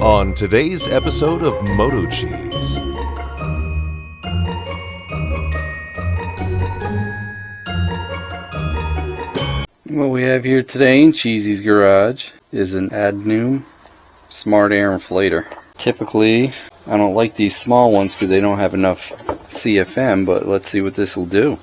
On today's episode of MotoCheez. What we have here today in Cheezy's garage is an ADNOOM Smart Air Inflator. Typically, I don't like these small ones because they don't have enough CFM, but let's see what this will do.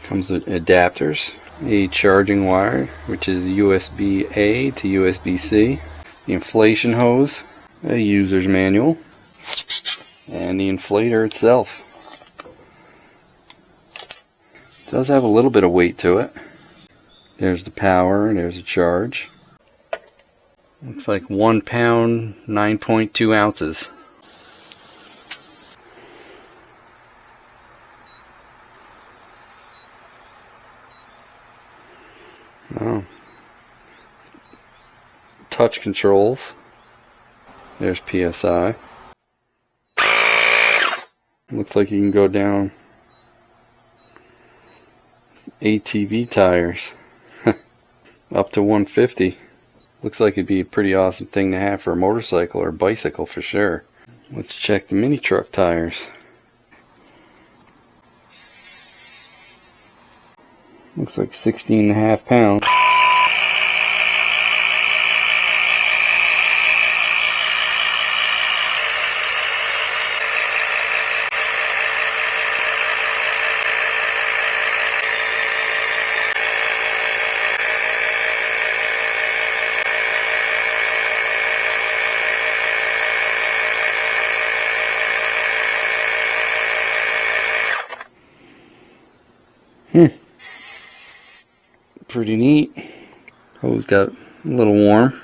Comes with adapters, a charging wire, which is USB-A to USB-C, the inflation hose, a user's manual, and the inflator itself. It does have a little bit of weight to it. There's the power, and there's a charge. Looks like 1 pound, 9.2 ounces. Oh. Touch controls. There's PSI. Looks like you can go down ATV tires up to 150. Looks like it'd be a pretty awesome thing to have for a motorcycle or bicycle for sure. Let's check the mini truck tires. Looks like 16.5 pounds. Pretty neat. Hose got a little warm.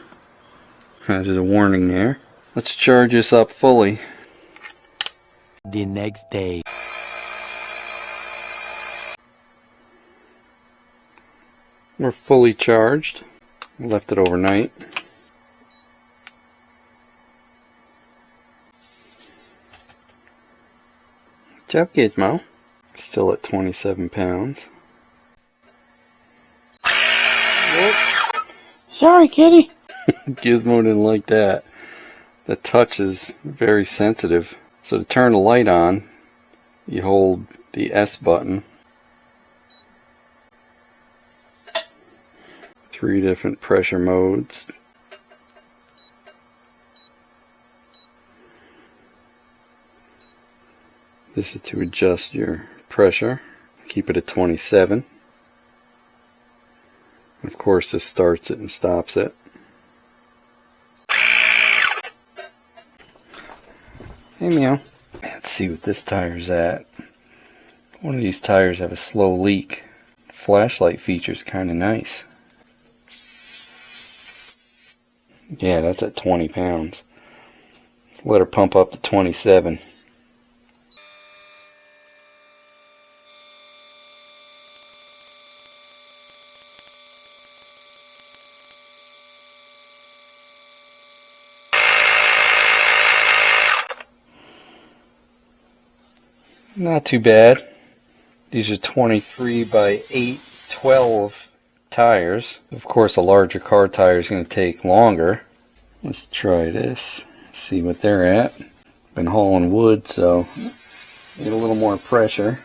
There's a warning there. Let's charge this up fully. The next day. We're fully charged. Left it overnight. Good job, Gizmo. Still at 27 pounds. Sorry, kitty. Gizmo didn't like that. The touch is very sensitive. So to turn the light on, you hold the S button. 3 different pressure modes. This is to adjust your pressure. Keep it at 27. Of course, this starts it and stops it. Hey, meow. Let's see what this tire's at. One of these tires have a slow leak. Flashlight feature's kind of nice. Yeah, that's at 20 pounds. Let her pump up to 27. Not too bad. These are 23 by 8/12 tires. Of course, a larger car tire is going to take longer. Let's try this. See what they're at. Been hauling wood, so need a little more pressure.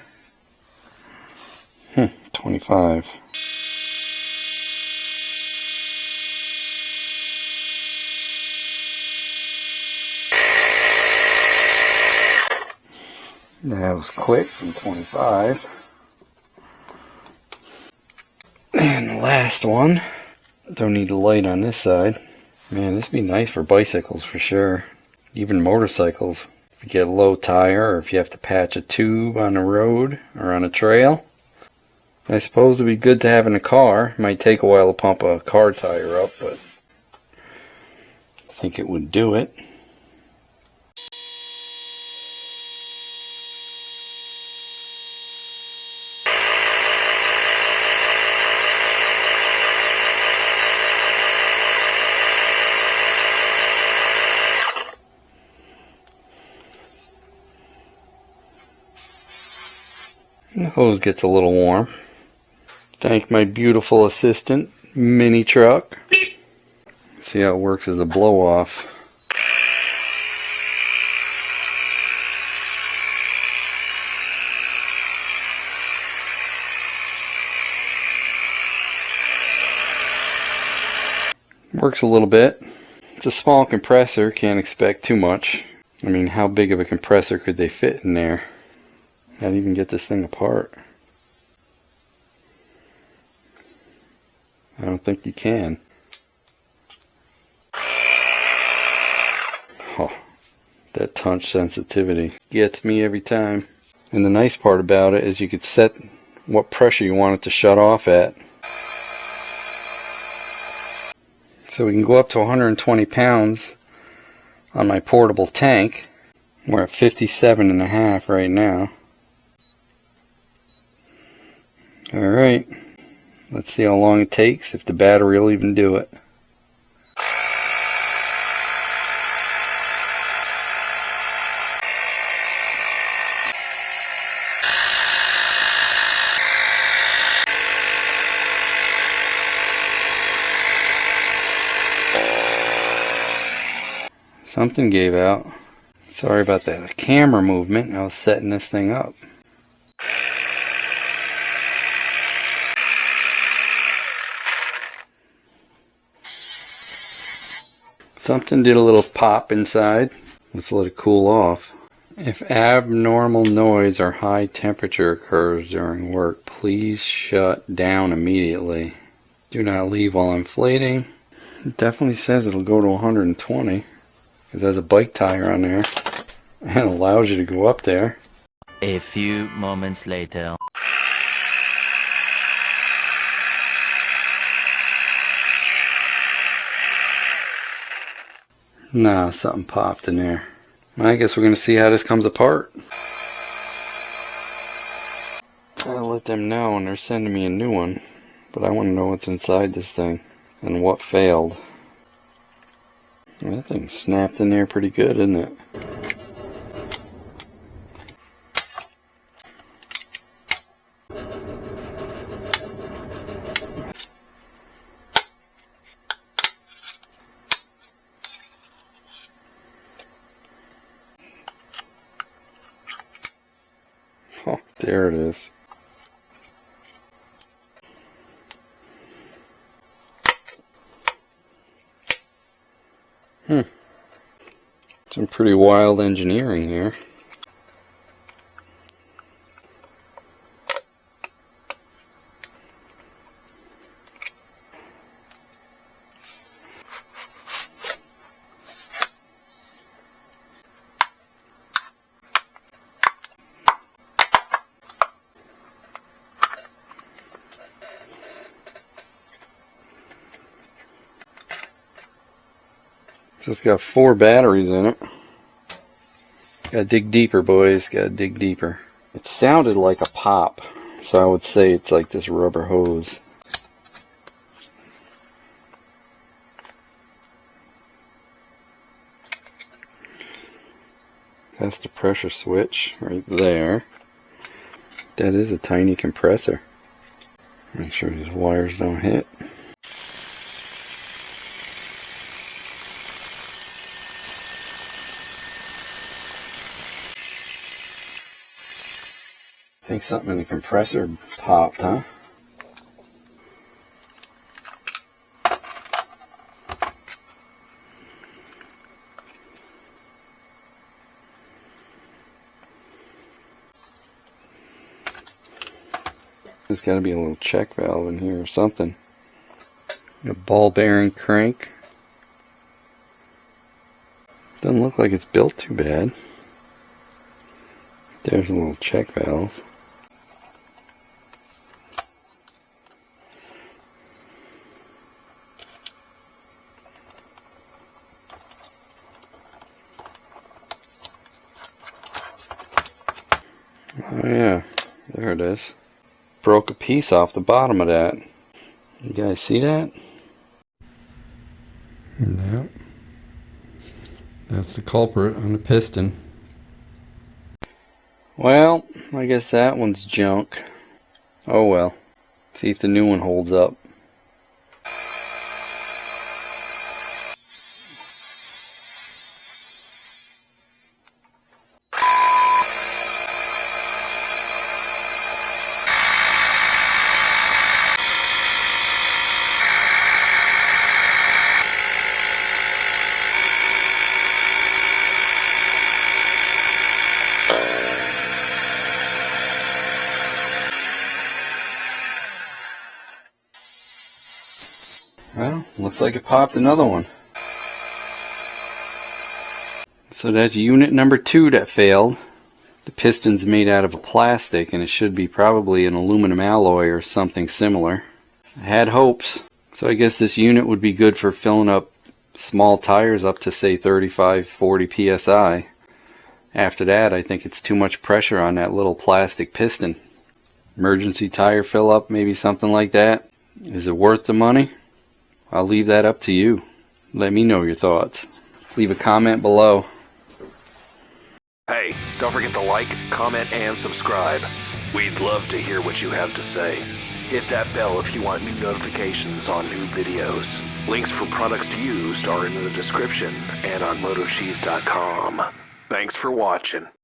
25. That was quick from 25. And the last one. Don't need the light on this side. Man, this would be nice for bicycles for sure. Even motorcycles. If you get a low tire or if you have to patch a tube on the road or on a trail. I suppose it would be good to have in a car. It might take a while to pump a car tire up, but I think it would do it. The hose gets a little warm. Thank my beautiful assistant, mini truck. See how it works as a blow off. Works a little bit. It's a small compressor, can't expect too much. I mean, how big of a compressor could they fit in there? Not even get this thing apart. I don't think you can. Oh, that touch sensitivity gets me every time. And the nice part about it is you could set what pressure you want it to shut off at. So we can go up to 120 pounds on my portable tank. We're at 57.5 right now. Alright, let's see how long it takes, if the battery will even do it. Something gave out. Sorry about that camera movement. I was setting this thing up. Something did a little pop inside. Let's let it cool off. If abnormal noise or high temperature occurs during work, please shut down immediately. Do not leave while inflating. It definitely says it'll go to 120. It has a bike tire on there and allows you to go up there. A few moments later. Nah, something popped in there. I guess we're going to see how this comes apart. I'll let them know and they're sending me a new one. But I want to know what's inside this thing and what failed. That thing snapped in there pretty good, isn't it? Oh, there it is. Some pretty wild engineering here. It's got 4 batteries in it. Gotta dig deeper, boys. Gotta dig deeper. It sounded like a pop, so I would say it's like this rubber hose. That's the pressure switch right there. That is a tiny compressor. Make sure these wires don't hit. I think something in the compressor popped, huh? There's got to be a little check valve in here or something. A ball bearing crank. Doesn't look like it's built too bad. There's a little check valve. Oh yeah, there it is. Broke a piece off the bottom of that. You guys see that? Yep. That's the culprit on the piston. Well, I guess that one's junk. Oh well. See if the new one holds up. Well, looks like it popped another one. So that's unit number 2 that failed. The piston's made out of a plastic and it should be probably an aluminum alloy or something similar. I had hopes. So I guess this unit would be good for filling up small tires up to say 35-40 psi. After that, I think it's too much pressure on that little plastic piston. Emergency tire fill up, maybe something like that. Is it worth the money? I'll leave that up to you. Let me know your thoughts. Leave a comment below. Hey, don't forget to like, comment, and subscribe. We'd love to hear what you have to say. Hit that bell if you want new notifications on new videos. Links for products to use are in the description and on MotoCheez.com. Thanks for watching.